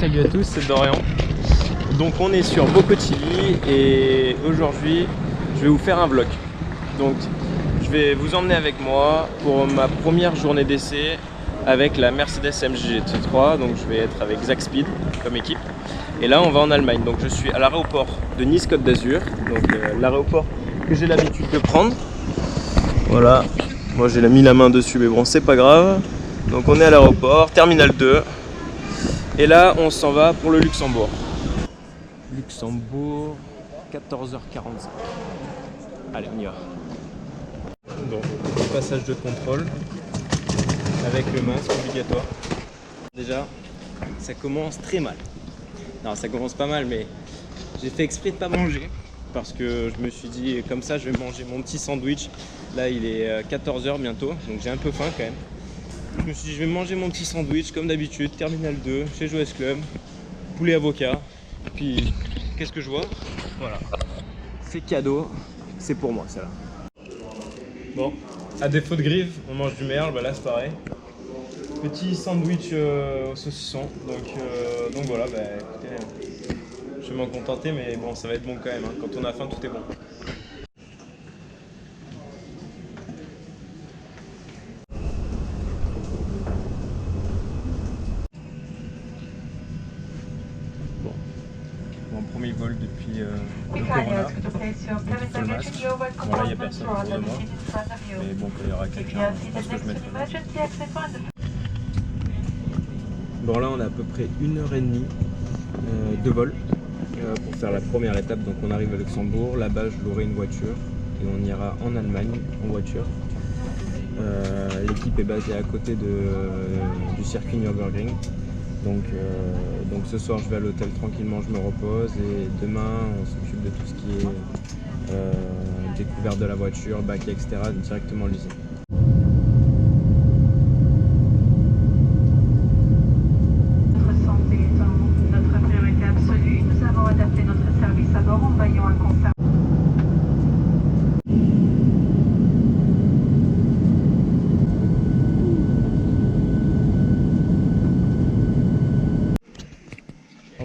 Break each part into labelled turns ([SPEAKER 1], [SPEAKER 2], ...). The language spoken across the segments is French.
[SPEAKER 1] salut à tous, c'est Dorian. Donc on est sur Bocotilli et aujourd'hui je vais vous faire un vlog. Donc je vais vous emmener avec moi pour ma première journée d'essai avec la Mercedes AMG GT3. Donc je vais être avec Zach Speed comme équipe. Et là on va en Allemagne. Donc je suis à l'aéroport de Nice Côte d'Azur. Donc l'aéroport que j'ai l'habitude de prendre. Voilà, moi j'ai mis la main dessus mais bon c'est pas grave. Donc on est à l'aéroport, terminal 2. Et là on s'en va pour le Luxembourg. Luxembourg, 14h45. Allez on y va. Bon, passage de contrôle avec le masque obligatoire. Déjà, ça commence très mal. Non, ça commence pas mal, mais j'ai fait exprès de pas manger parce que je me suis dit comme ça je vais manger mon petit sandwich. Là il est 14h bientôt, donc j'ai un peu faim quand même. Je me suis dit je vais manger mon petit sandwich comme d'habitude, terminal 2 chez Joes Club, poulet avocat. Puis qu'est-ce que je vois? Voilà, c'est cadeau, c'est pour moi ça là. Bon, à défaut de grive, on mange du merle, bah là c'est pareil. Petit sandwich au saucisson, donc voilà, bah écoutez, je vais m'en contenter, mais bon ça va être bon quand même, hein. Quand on a faim tout est bon. Bon, mon premier vol depuis le Corona, full masque. Bon là il n'y a personne autour de moi, mais bon quand il y aura quelqu'un, je pense que je mettrai le masque. Bon là on a à peu près 1h30 de vol pour faire la première étape. Donc on arrive à Luxembourg, là-bas je louerai une voiture et on ira en Allemagne en voiture. L'équipe est basée à côté du circuit Nürburgring. Donc ce soir je vais à l'hôtel tranquillement, je me repose et demain on s'occupe de tout ce qui est découverte de la voiture, baquet, etc. directement à l'usine.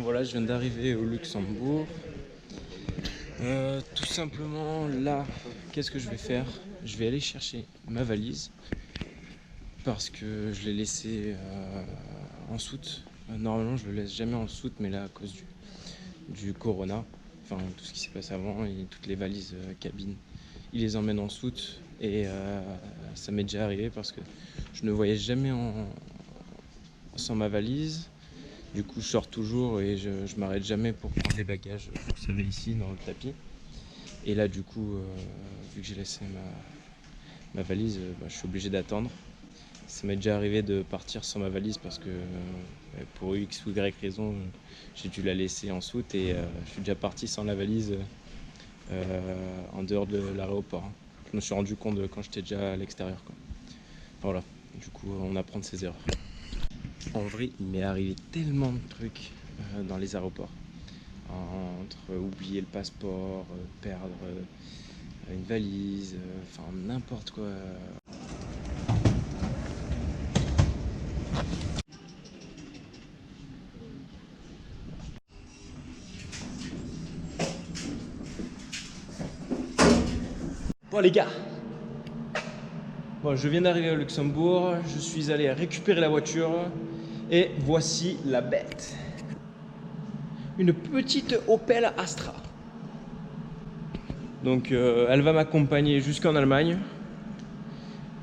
[SPEAKER 1] Voilà, je viens d'arriver au Luxembourg. Tout simplement là, qu'est-ce que je vais faire? Je vais aller chercher ma valise parce que je l'ai laissée en soute. Normalement je le laisse jamais en soute, mais là à cause du Corona, enfin tout ce qui s'est passé avant et toutes les valises cabines, ils les emmènent en soute et ça m'est déjà arrivé parce que je ne voyage jamais sans ma valise. Du coup je sors toujours et je m'arrête jamais pour prendre les bagages, vous savez, ici dans le tapis. Et là du coup, vu que j'ai laissé ma valise, je suis obligé d'attendre. Ça m'est déjà arrivé de partir sans ma valise parce que pour X ou Y raison, j'ai dû la laisser en soute et je suis déjà parti sans la valise en dehors de l'aéroport. Je me suis rendu compte quand j'étais déjà à l'extérieur. Voilà, du coup on apprend de ses erreurs. En vrai, il m'est arrivé tellement de trucs dans les aéroports. Entre oublier le passeport, perdre une valise, enfin n'importe quoi. Bon les gars, bon, je viens d'arriver au Luxembourg, je suis allé récupérer la voiture et voici la bête. Une petite Opel Astra. Donc elle va m'accompagner jusqu'en Allemagne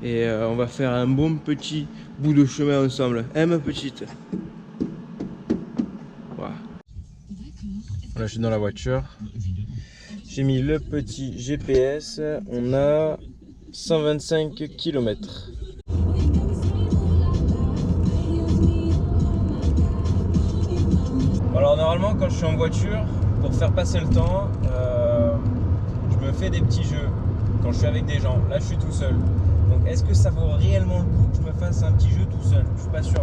[SPEAKER 1] et on va faire un bon petit bout de chemin ensemble. Hein ma petite? Voilà. Voilà, je suis dans la voiture. J'ai mis le petit GPS. On a 125 km. Alors normalement quand je suis en voiture, pour faire passer le temps, je me fais des petits jeux quand je suis avec des gens. Là je suis tout seul. Donc est-ce que ça vaut réellement le coup que je me fasse un petit jeu tout seul? Je suis pas sûr.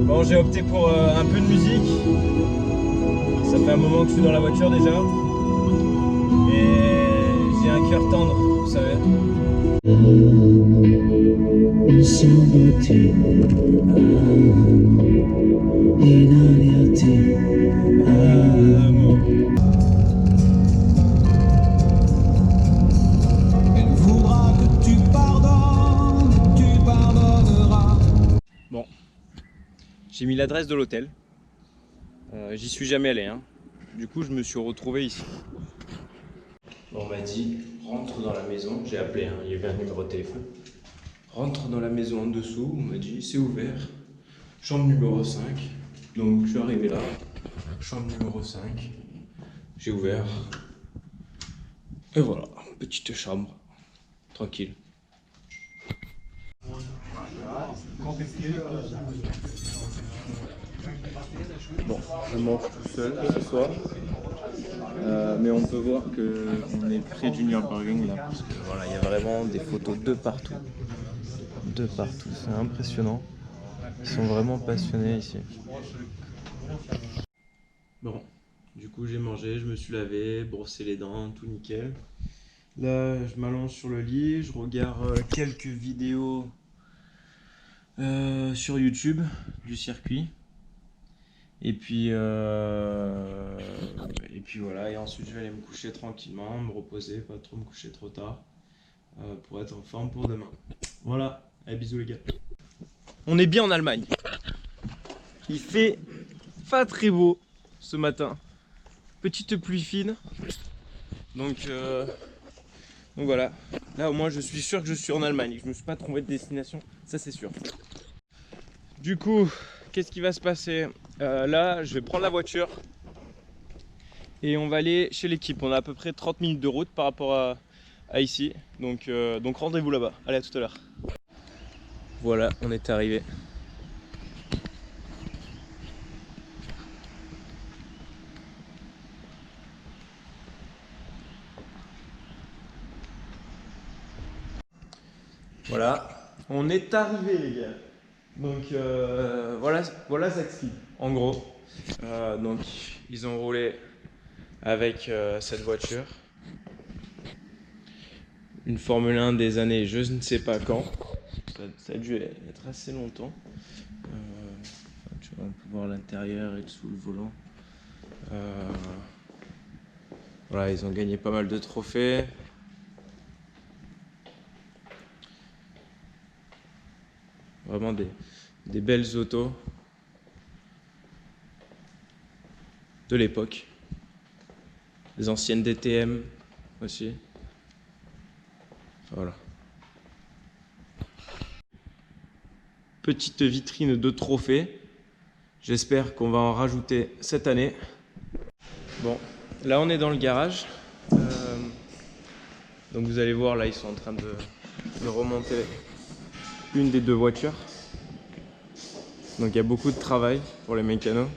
[SPEAKER 1] Bon, j'ai opté pour un peu de musique. Ça fait un moment que je suis dans la voiture déjà. Et j'ai un cœur tendre, vous savez. J'ai mis l'adresse de l'hôtel. J'y suis jamais allé, hein. Du coup, je me suis retrouvé ici. On m'a dit, rentre dans la maison. J'ai appelé, hein, il y avait un numéro de téléphone. Rentre dans la maison en dessous. On m'a dit, c'est ouvert. Chambre numéro 5. Donc, je suis arrivé là. Chambre numéro 5. J'ai ouvert. Et voilà, petite chambre. Tranquille. Bon, je mange tout seul ce soir. Mais on peut voir qu'on est près du Nürburgring là, parce que voilà, il y a vraiment des photos de partout. De partout, c'est impressionnant. Ils sont vraiment passionnés ici. Bon, du coup j'ai mangé, je me suis lavé, brossé les dents, tout nickel. Là, je m'allonge sur le lit, je regarde quelques vidéos sur YouTube du circuit. Et puis voilà, et ensuite je vais aller me coucher tranquillement, me reposer, pas trop me coucher trop tard, pour être en forme pour demain. Voilà, allez, bisous les gars. On est bien en Allemagne. Il fait pas très beau ce matin. Petite pluie fine. Donc voilà. Là au moins je suis sûr que je suis en Allemagne. Je me suis pas trompé de destination, ça c'est sûr. Du coup, qu'est-ce qui va se passer? Là, je vais prendre la voiture et on va aller chez l'équipe. On a à peu près 30 minutes de route par rapport à ici. Donc rendez-vous là-bas. Allez, à tout à l'heure. Voilà, on est arrivé. Voilà, on est arrivé les gars. Donc voilà Zaxi, en gros. Donc ils ont roulé avec cette voiture. Une Formule 1 des années je ne sais pas quand. Ça a dû être assez longtemps. Tu vois, on peut voir l'intérieur et dessous le volant. Voilà, ils ont gagné pas mal de trophées. Vraiment des belles autos de l'époque. Les anciennes DTM aussi. Voilà. Petite vitrine de trophées. J'espère qu'on va en rajouter cette année. Bon, là on est dans le garage. Donc vous allez voir, là ils sont en train de remonter une des deux voitures. Donc il y a beaucoup de travail pour les mécanos.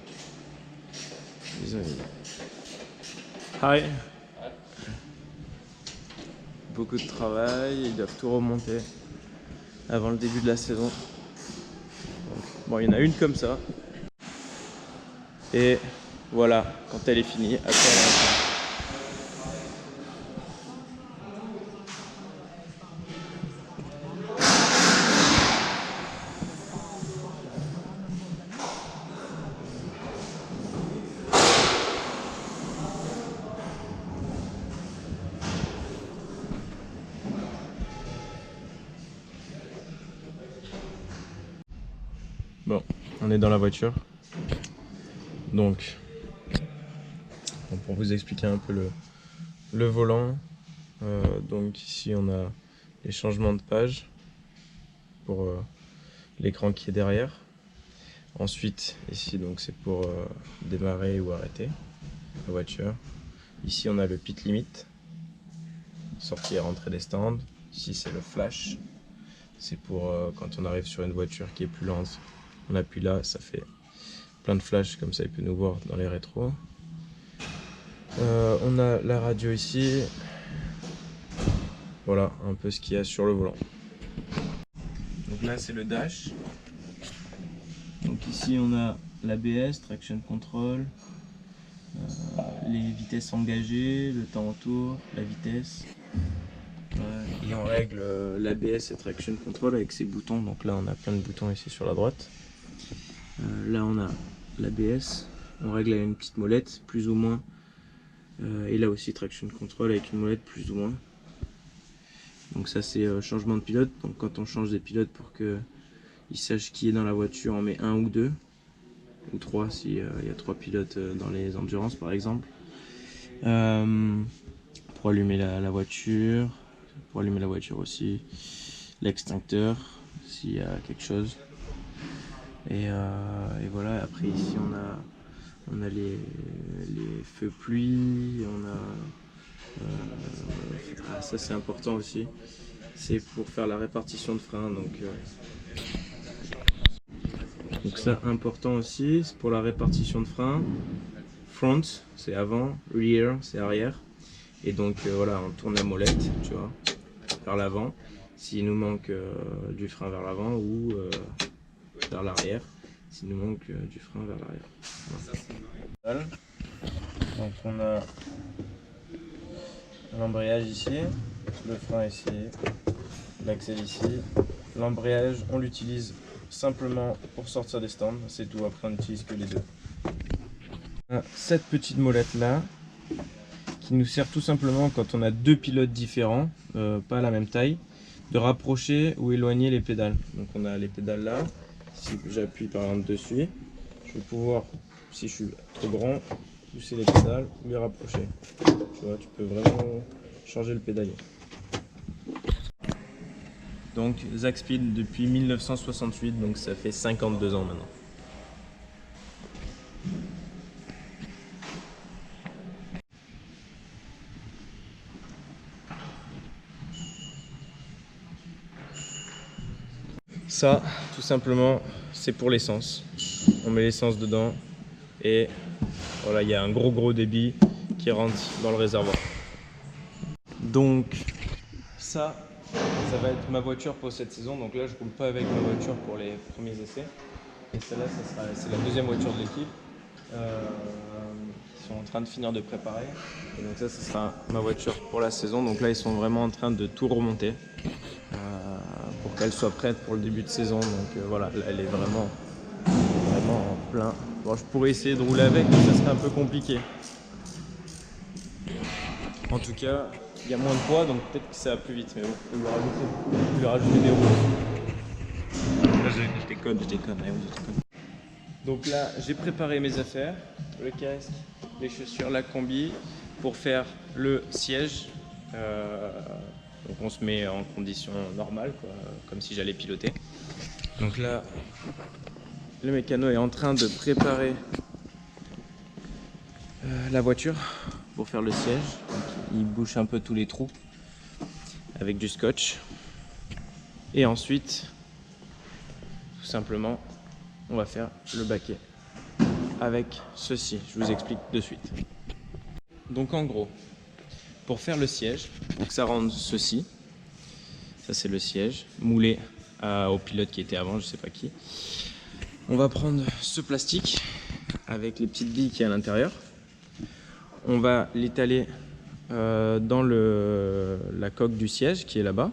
[SPEAKER 1] Hi. Beaucoup de travail, ils doivent tout remonter avant le début de la saison. Donc, bon, il y en a une comme ça. Et voilà, quand elle est finie, après elle est finie. Bon, on est dans la voiture. Donc, pour vous expliquer un peu le volant, donc ici on a les changements de page pour l'écran qui est derrière. Ensuite, ici donc c'est pour démarrer ou arrêter la voiture. Ici on a le pit limit, sortie et rentrée des stands. Ici c'est le flash, c'est pour quand on arrive sur une voiture qui est plus lente. On appuie là, ça fait plein de flashs, comme ça il peut nous voir dans les rétros. On a la radio ici. Voilà un peu ce qu'il y a sur le volant. Donc là c'est le dash. Donc ici on a l'ABS, traction control, les vitesses engagées, le temps en tour, la vitesse. Et on règle l'ABS et traction control avec ces boutons. Donc là on a plein de boutons ici sur la droite. Là on a l'ABS, on règle avec une petite molette plus ou moins. Et là aussi traction control avec une molette plus ou moins. Donc ça c'est changement de pilote. Donc quand on change des pilotes pour qu'ils sachent qui est dans la voiture, on met 1 ou 2. ou 3 s'il y a 3 pilotes dans les endurances par exemple. Pour allumer la voiture, aussi, l'extincteur s'il y a quelque chose. Et voilà, après ici on a les feux pluie, ça c'est important aussi, c'est pour faire la répartition de frein, donc ça important aussi, c'est pour la répartition de frein. Front c'est avant, rear c'est arrière, et donc voilà, on tourne la molette, tu vois, vers l'avant s'il nous manque du frein vers l'avant, ou vers l'arrière s'il nous manque du frein vers l'arrière. Voilà. Donc on a l'embrayage ici, le frein ici, l'axel ici. L'embrayage, on l'utilise simplement pour sortir des stands, c'est tout, après on n'utilise que les deux. On a cette petite molette là, qui nous sert tout simplement, quand on a deux pilotes différents, pas à la même taille, de rapprocher ou éloigner les pédales. Donc on a les pédales là, si j'appuie par exemple dessus, je vais pouvoir, si je suis trop grand, pousser les pédales ou les rapprocher. Tu vois, tu peux vraiment changer le pédalier. Donc Zakspeed depuis 1968, donc ça fait 52 ans maintenant. Ça, tout simplement, c'est pour l'essence. On met l'essence dedans et voilà, il y a un gros débit qui rentre dans le réservoir. Donc ça va être ma voiture pour cette saison. Donc là, je roule pas avec ma voiture pour les premiers essais. Et celle-là, c'est la deuxième voiture de l'équipe. Ils sont en train de finir de préparer. Et donc ça, ce sera ma voiture pour la saison. Donc là, ils sont vraiment en train de tout remonter pour qu'elle soit prête pour le début de saison. Donc voilà, là, elle est vraiment en plein. Bon, je pourrais essayer de rouler avec, mais ça serait un peu compliqué. En tout cas, il y a moins de poids, donc peut-être que ça va plus vite. Mais bon, je vais lui rajouter des roues. Je déconne. Donc là, j'ai préparé mes affaires, le casque, les chaussures, la combi, pour faire le siège. Donc on se met en condition normale, quoi, comme si j'allais piloter. Donc là, le mécano est en train de préparer la voiture pour faire le siège. Donc, il bouche un peu tous les trous avec du scotch. Et ensuite, tout simplement, on va faire le baquet avec ceci. Je vous explique de suite. Donc en gros, pour faire le siège, pour que ça rende ceci, ça c'est le siège, moulé au pilote qui était avant, je sais pas qui. On va prendre ce plastique avec les petites billes qui est à l'intérieur. On va l'étaler dans la coque du siège qui est là-bas.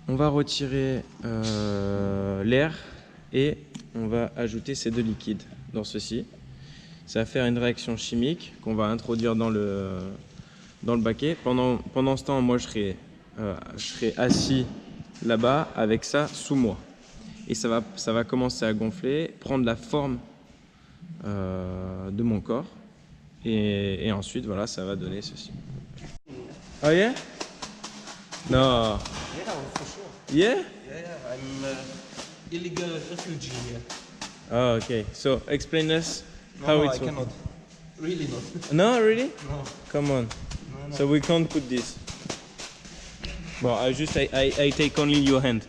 [SPEAKER 1] On va retirer l'air et on va ajouter ces deux liquides dans ceci. Ça va faire une réaction chimique qu'on va introduire dans le baquet. Pendant ce temps, moi je serai assis là-bas avec ça sous moi. Et ça va commencer à gonfler, prendre la forme de mon corps. Et ensuite, voilà, ça va donner ceci. Oh yeah? No.
[SPEAKER 2] Yeah, for sure.
[SPEAKER 1] Yeah?
[SPEAKER 2] Yeah, I'm illegal refugee here.
[SPEAKER 1] Oh, okay. So explain us
[SPEAKER 2] No,
[SPEAKER 1] how
[SPEAKER 2] no,
[SPEAKER 1] it's
[SPEAKER 2] I
[SPEAKER 1] working.
[SPEAKER 2] cannot. Really not.
[SPEAKER 1] No, really?
[SPEAKER 2] No,
[SPEAKER 1] Come on.
[SPEAKER 2] no.
[SPEAKER 1] So we can't put this. Well, I take only your hand.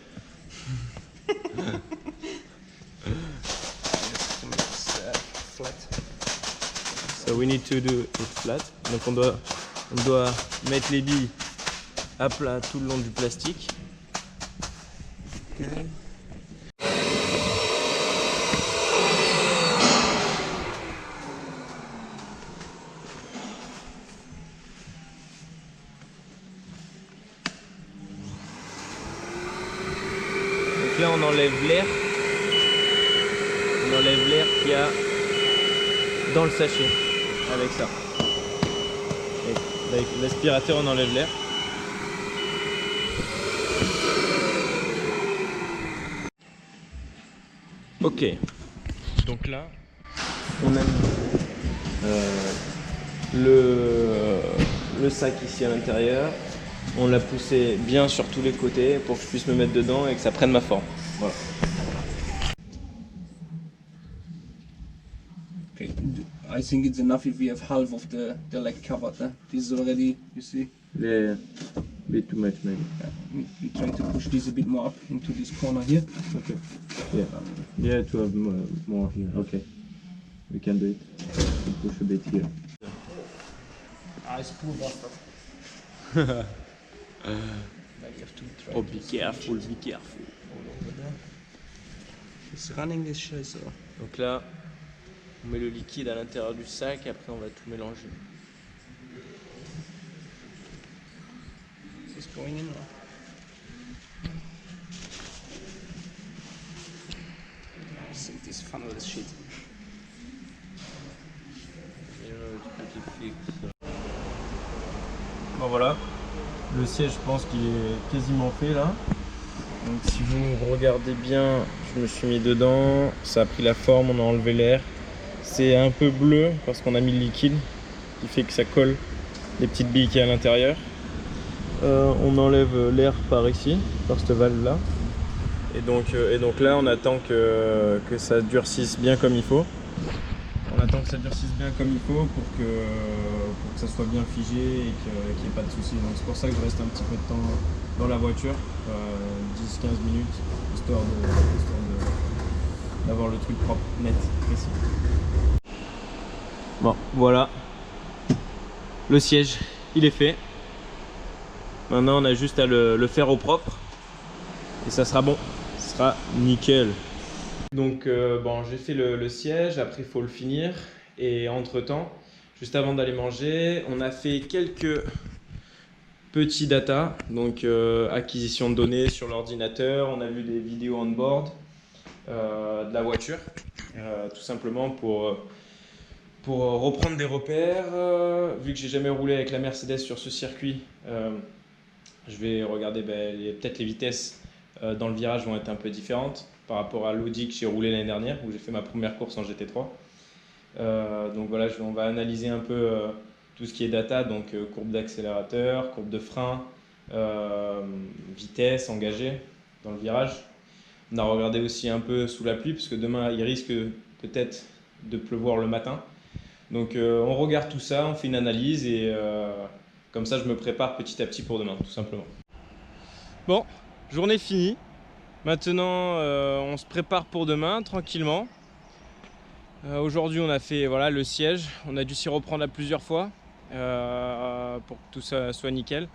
[SPEAKER 2] It's flat.
[SPEAKER 1] So we need to do it flat. Donc on doit mettre les billes à plat tout le long du plastique.
[SPEAKER 2] Okay.
[SPEAKER 1] Donc là on enlève l'air. On enlève l'air qu'il y a dans le sachet avec ça. Et avec l'aspirateur on enlève l'air. Ok. Donc là, on a mis le sac ici à l'intérieur. On l'a poussé bien sur tous les côtés pour que je puisse me mettre dedans et que ça prenne ma forme. Voilà.
[SPEAKER 2] Okay. I think it's enough if we have half of the leg covered. This is already, you see.
[SPEAKER 1] Yeah, a bit too much maybe.
[SPEAKER 2] Yeah. We try to push this a bit more up into this corner here.
[SPEAKER 1] Okay. Yeah. Yeah, to have more here. Okay. We can do it. We'll push a bit here.
[SPEAKER 2] It's Poolwasser.
[SPEAKER 1] Oh, be careful, be careful.
[SPEAKER 2] It's running this shit, so.
[SPEAKER 1] Donc là, on met le liquide à l'intérieur du sac et après on va tout mélanger.
[SPEAKER 2] Is this going in? I think this funnel is shit.
[SPEAKER 1] Bon voilà, le siège je pense qu'il est quasiment fait là. Donc si vous regardez bien, je me suis mis dedans, ça a pris la forme, on a enlevé l'air. C'est un peu bleu parce qu'on a mis le liquide qui fait que ça colle les petites billes qui est à l'intérieur. On enlève l'air par ici, par cette valve là. Et donc là on attend que ça durcisse bien comme il faut. On attend que ça durcisse bien comme il faut pour que ça soit bien figé et qu'il n'y ait pas de soucis. Donc c'est pour ça que je reste un petit peu de temps dans la voiture, 10-15 minutes, histoire d'avoir le truc propre, net, précis. Bon, voilà. Le siège, il est fait. Maintenant on a juste à le faire au propre et ça sera bon, ça sera nickel. Donc bon, j'ai fait le siège, après il faut le finir et entre temps, juste avant d'aller manger, on a fait quelques petits data, donc acquisition de données sur l'ordinateur, on a vu des vidéos on board de la voiture, tout simplement pour reprendre des repères. Vu que j'ai jamais roulé avec la Mercedes sur ce circuit, je vais regarder peut-être les vitesses dans le virage vont être un peu différentes par rapport à l'Audi que j'ai roulé l'année dernière où j'ai fait ma première course en GT3. Donc voilà, on va analyser un peu tout ce qui est data, donc courbe d'accélérateur, courbe de frein, vitesse engagée dans le virage. On a regardé aussi un peu sous la pluie parce que demain il risque peut-être de pleuvoir le matin. Donc on regarde tout ça, on fait une analyse et comme ça je me prépare petit à petit pour demain tout simplement. Bon, journée finie. Maintenant on se prépare pour demain tranquillement. Aujourd'hui on a fait voilà, le siège, on a dû s'y reprendre à plusieurs fois pour que tout ça soit nickel.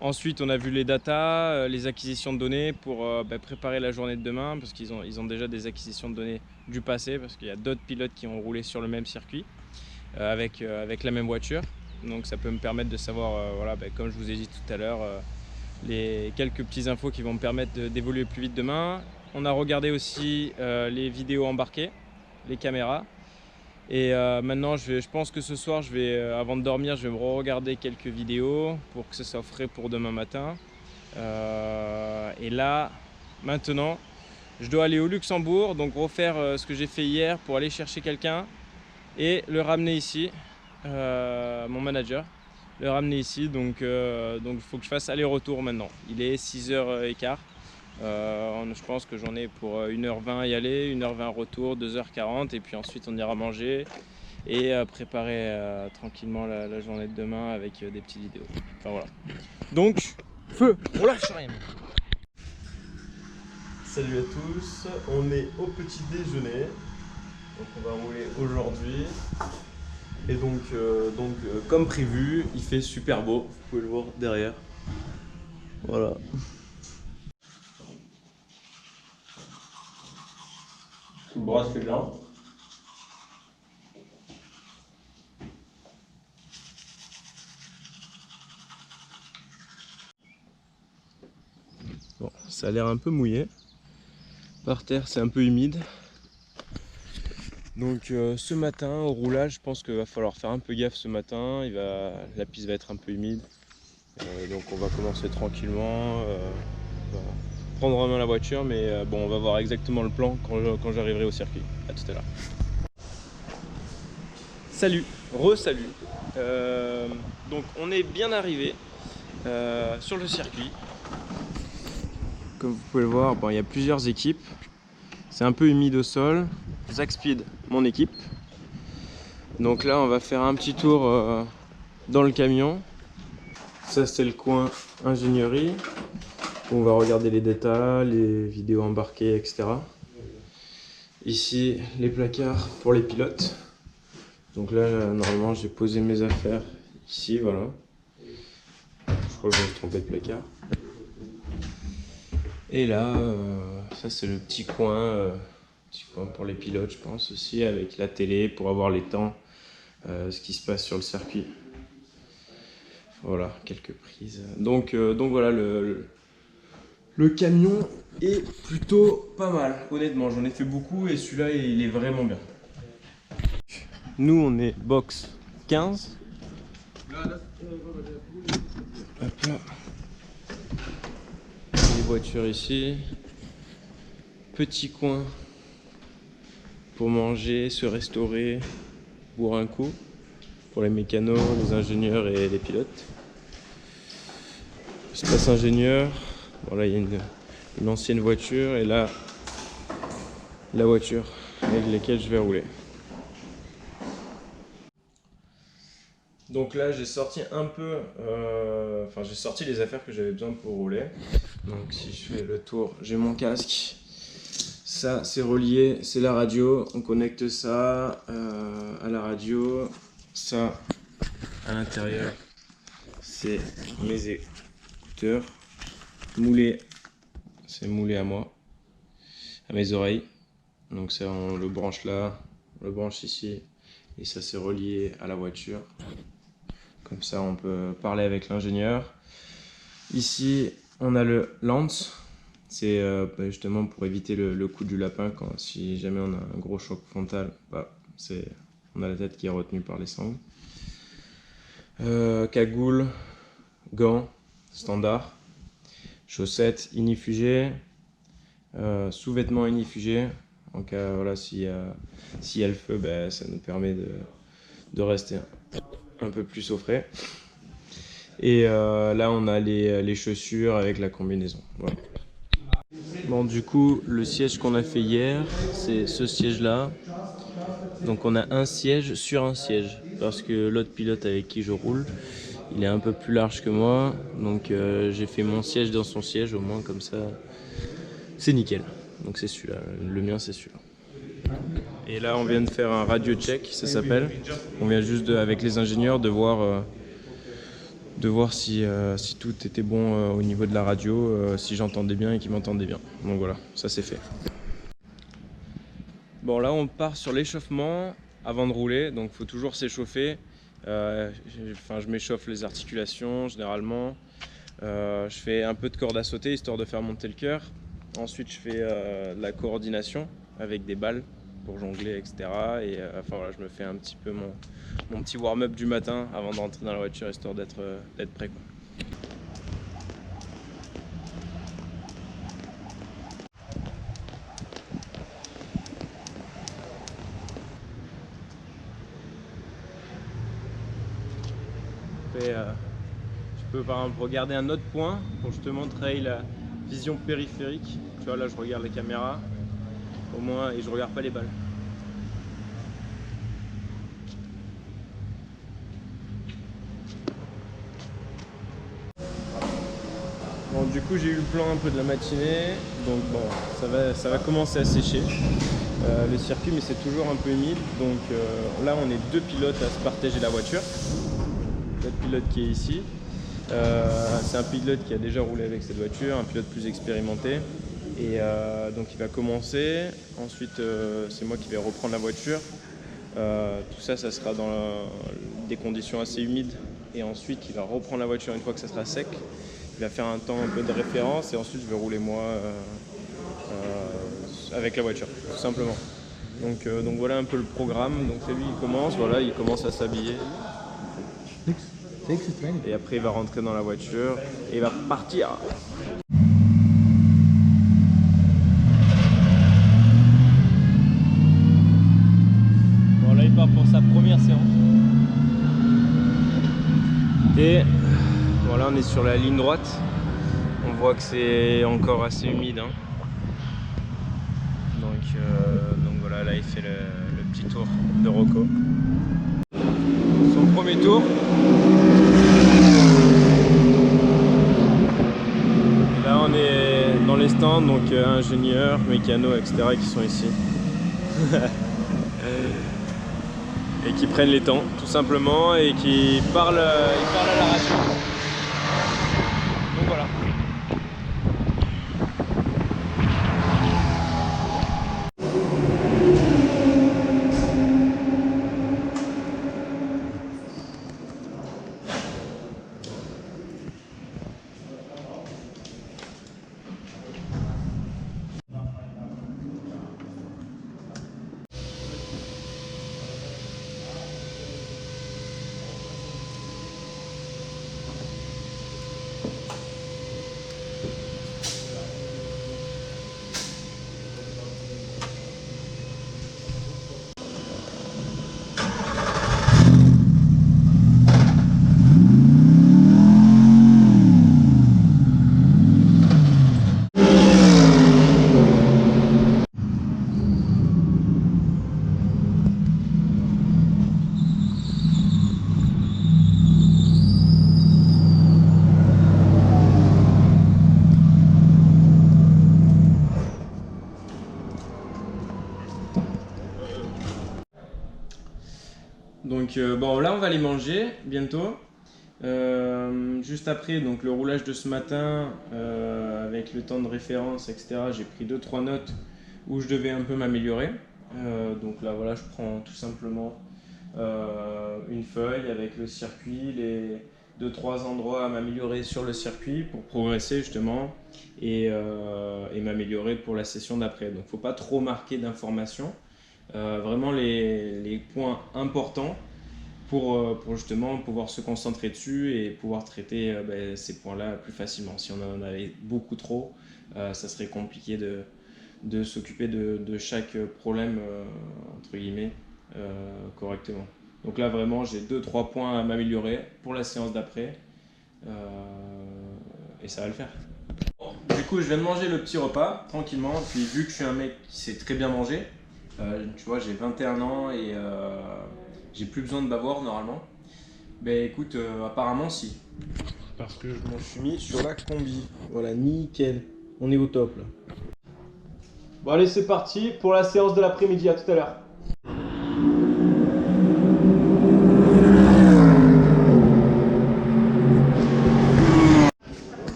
[SPEAKER 1] Ensuite on a vu les datas, les acquisitions de données pour préparer la journée de demain parce qu'ils ont déjà des acquisitions de données du passé parce qu'il y a d'autres pilotes qui ont roulé sur le même circuit avec la même voiture. Donc ça peut me permettre de savoir, voilà, comme je vous ai dit tout à l'heure, les quelques petites infos qui vont me permettre d'évoluer plus vite demain. On a regardé aussi les vidéos embarquées, les caméras. Et maintenant, je pense que ce soir, avant de dormir, je vais me regarder quelques vidéos pour que ça soit frais pour demain matin. Et là, maintenant, je dois aller au Luxembourg, donc refaire ce que j'ai fait hier pour aller chercher quelqu'un et le ramener ici, mon manager, le ramener ici. Donc il faut que je fasse aller-retour maintenant. Il est 6h15. Je pense que j'en ai pour 1h20 y aller, 1h20 retour, 2h40 et puis ensuite on ira manger et préparer tranquillement la journée de demain avec des petites vidéos. Enfin voilà. Donc, feu, on lâche rien. Salut à tous, on est au petit déjeuner. Donc on va rouler aujourd'hui. Et donc comme prévu, il fait super beau, vous pouvez le voir derrière. Voilà. Tu brasses les gens. Bon, ça a l'air un peu mouillé. Par terre, c'est un peu humide. Donc ce matin, au roulage, je pense qu'il va falloir faire un peu gaffe ce matin. La piste va être un peu humide. Donc on va commencer tranquillement. On va prendre en main la voiture, mais bon, on va voir exactement le plan quand j'arriverai au circuit. À tout à l'heure. Salut, re-salut. Donc on est bien arrivé sur le circuit. Comme vous pouvez le voir, bon, il y a plusieurs équipes. C'est un peu humide au sol. Zach Speed, mon équipe. Donc là, on va faire un petit tour dans le camion. Ça, c'est le coin ingénierie. On va regarder les datas, les vidéos embarquées, etc. Ici, les placards pour les pilotes. Donc là, normalement, j'ai posé mes affaires ici, voilà. Je crois que je me suis trompé de placard. Et là, ça c'est le petit coin pour les pilotes, je pense aussi, avec la télé pour avoir les temps, ce qui se passe sur le circuit. Voilà, quelques prises. Donc voilà, le camion est plutôt pas mal, honnêtement. J'en ai fait beaucoup et celui-là, il est vraiment bien. Nous, on est box 15. Hop là. Les voitures ici. Petit coin pour manger, se restaurer, boire un coup. Pour les mécanos, les ingénieurs et les pilotes. Espace ingénieur. Voilà, il y a une ancienne voiture et là, la voiture avec laquelle je vais rouler. Donc là, j'ai sorti un peu, j'ai sorti les affaires que j'avais besoin pour rouler. Donc si je fais le tour, j'ai mon casque. Ça, c'est relié, c'est la radio. On connecte ça à la radio. Ça, à l'intérieur, c'est mes écouteurs. Moulé, c'est moulé à moi, à mes oreilles. Donc ça, on le branche là, on le branche ici. Et ça, c'est relié à la voiture. Comme ça, on peut parler avec l'ingénieur. Ici, on a le lance. C'est justement pour éviter le coup du lapin. Si jamais on a un gros choc frontal, on a la tête qui est retenue par les sangles. Cagoule, gants, standard. Chaussettes inifugées. Sous-vêtements inifugés. En cas, voilà, s'il y a le feu, ça nous permet de rester un peu plus au frais. Et là, on a les chaussures avec la combinaison. Voilà. Bon, du coup, le siège qu'on a fait hier, c'est ce siège-là. Donc, on a un siège sur un siège. Parce que l'autre pilote avec qui je roule, il est un peu plus large que moi. Donc, j'ai fait mon siège dans son siège. Au moins, comme ça, c'est nickel. Donc, c'est celui-là. Le mien, c'est celui-là. Et là, on vient de faire un radio check, ça s'appelle. On vient juste avec les ingénieurs de voir si tout était bon au niveau de la radio, si j'entendais bien et qu'ils m'entendaient bien. Donc voilà, ça c'est fait. Bon, là on part sur l'échauffement avant de rouler, donc il faut toujours s'échauffer. Je m'échauffe les articulations généralement. Je fais un peu de corde à sauter histoire de faire monter le cœur. Ensuite, je fais de la coordination avec des balles pour jongler, etc. Et voilà, je me fais un petit peu mon petit warm-up du matin avant de rentrer dans la voiture, histoire d'être prêt, quoi. Après, je peux par exemple regarder un autre point pour justement travailler la vision périphérique. Tu vois, là je regarde la caméra au moins et je regarde pas les balles. Bon, du coup j'ai eu le plan un peu de la matinée, donc bon, ça va commencer à sécher le circuit, mais c'est toujours un peu humide. Donc là on est deux pilotes à se partager la voiture. L'autre pilote qui est ici, c'est un pilote qui a déjà roulé avec cette voiture, un pilote plus expérimenté. Et donc il va commencer, ensuite c'est moi qui vais reprendre la voiture. Tout ça, ça sera dans des conditions assez humides. Et ensuite il va reprendre la voiture une fois que ça sera sec. Il va faire un temps un peu de référence et ensuite je vais rouler moi avec la voiture, tout simplement. Donc voilà un peu le programme. Donc c'est lui, il commence à s'habiller. Et après il va rentrer dans la voiture et il va partir. Bon là il part pour sa première séance. Voilà, on est sur la ligne droite. On voit que c'est encore assez humide. Hein. Donc voilà, là il fait le petit tour de Rocco. Son premier tour. Et là on est dans les stands, donc ingénieurs, mécanos, etc. qui sont ici. Et qui prennent les temps, tout simplement, et qui parlent à la radio. Donc voilà. Donc bon, là on va aller manger bientôt. Juste après, donc le roulage de ce matin, avec le temps de référence, etc. J'ai pris 2-3 notes où je devais un peu m'améliorer. Donc là voilà, je prends tout simplement une feuille avec le circuit, les 2-3 endroits à m'améliorer sur le circuit pour progresser justement et m'améliorer pour la session d'après. Donc faut pas trop marquer d'informations. Vraiment les points importants pour justement pouvoir se concentrer dessus et pouvoir traiter ces points-là plus facilement. Si on en avait beaucoup trop, ça serait compliqué de s'occuper de chaque problème entre guillemets correctement. Donc là vraiment j'ai 2-3 points à m'améliorer pour la séance d'après et ça va le faire. Du coup je viens de manger le petit repas tranquillement, puis vu que je suis un mec qui sait très bien manger, tu vois, j'ai 21 ans et j'ai plus besoin de bavoir normalement. Ben écoute, apparemment si. Parce que je m'en suis mis sur la combi. Voilà, nickel. On est au top là. Bon allez, c'est parti pour la séance de l'après-midi. À tout à l'heure.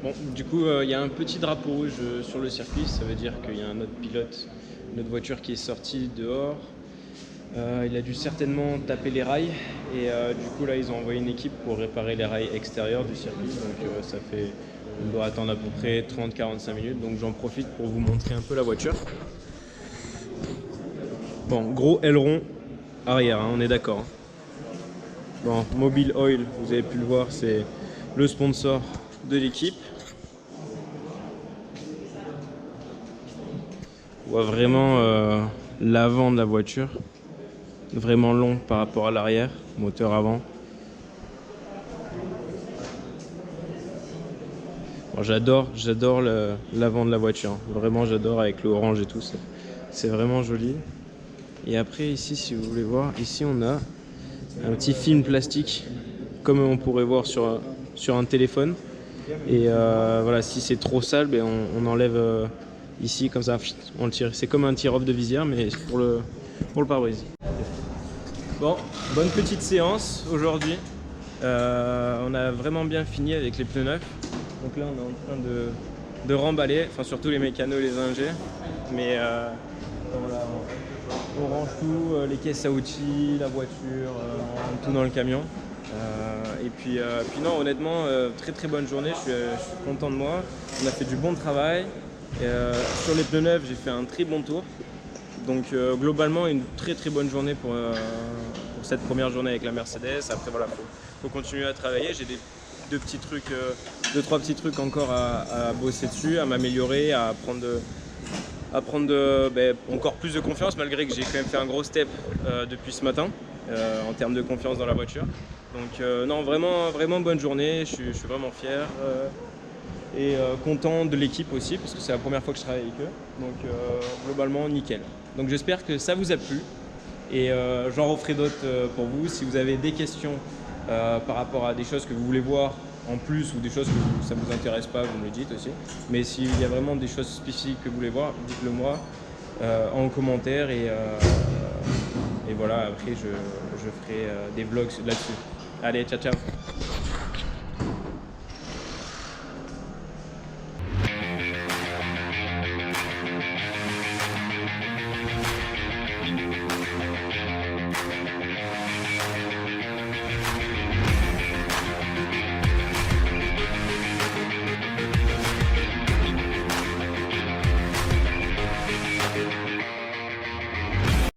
[SPEAKER 1] Bon, du coup, il y a un petit drapeau rouge sur le circuit. Ça veut dire qu'il y a un autre pilote, notre voiture qui est sortie dehors. Il a dû certainement taper les rails et du coup là ils ont envoyé une équipe pour réparer les rails extérieurs du circuit, donc ça fait, on doit attendre à peu près 30-45 minutes, donc j'en profite pour vous montrer un peu la voiture. Bon, gros aileron arrière, hein, on est d'accord. Bon, Mobil Oil, vous avez pu le voir, c'est le sponsor de l'équipe. On voit vraiment l'avant de la voiture. Vraiment long par rapport à l'arrière, moteur avant. Bon, j'adore l'avant de la voiture, vraiment j'adore avec le orange et tout, c'est vraiment joli. Et après ici, si vous voulez voir, ici on a un petit film plastique comme on pourrait voir sur un téléphone. Et voilà, si c'est trop sale, ben on enlève ici comme ça, on le tire. C'est comme un tir-off de visière mais pour le pare-brise. Bon, bonne petite séance aujourd'hui. On a vraiment bien fini avec les pneus neufs. Donc là, on est en train de remballer, enfin surtout les mécanos et les ingés. Mais voilà, on range tout, les caisses à outils, la voiture, on rentre tout dans le camion. Et puis non, honnêtement, très très bonne journée. Je suis content de moi. On a fait du bon travail. Sur les pneus neufs, j'ai fait un très bon tour. Donc globalement une très très bonne journée pour cette première journée avec la Mercedes. Après voilà, faut continuer à travailler. J'ai deux trois petits trucs encore à bosser dessus, à m'améliorer, à prendre encore plus de confiance, malgré que j'ai quand même fait un gros step depuis ce matin en termes de confiance dans la voiture. Donc non, vraiment bonne journée, je suis vraiment fier et content de l'équipe aussi parce que c'est la première fois que je travaille avec eux. Donc globalement nickel. Donc j'espère que ça vous a plu et j'en referai d'autres pour vous. Si vous avez des questions par rapport à des choses que vous voulez voir en plus ou des choses que ça ne vous intéresse pas, vous me le dites aussi. Mais s'il y a vraiment des choses spécifiques que vous voulez voir, dites-le moi en commentaire et voilà, après je ferai des vlogs là-dessus. Allez, ciao ciao.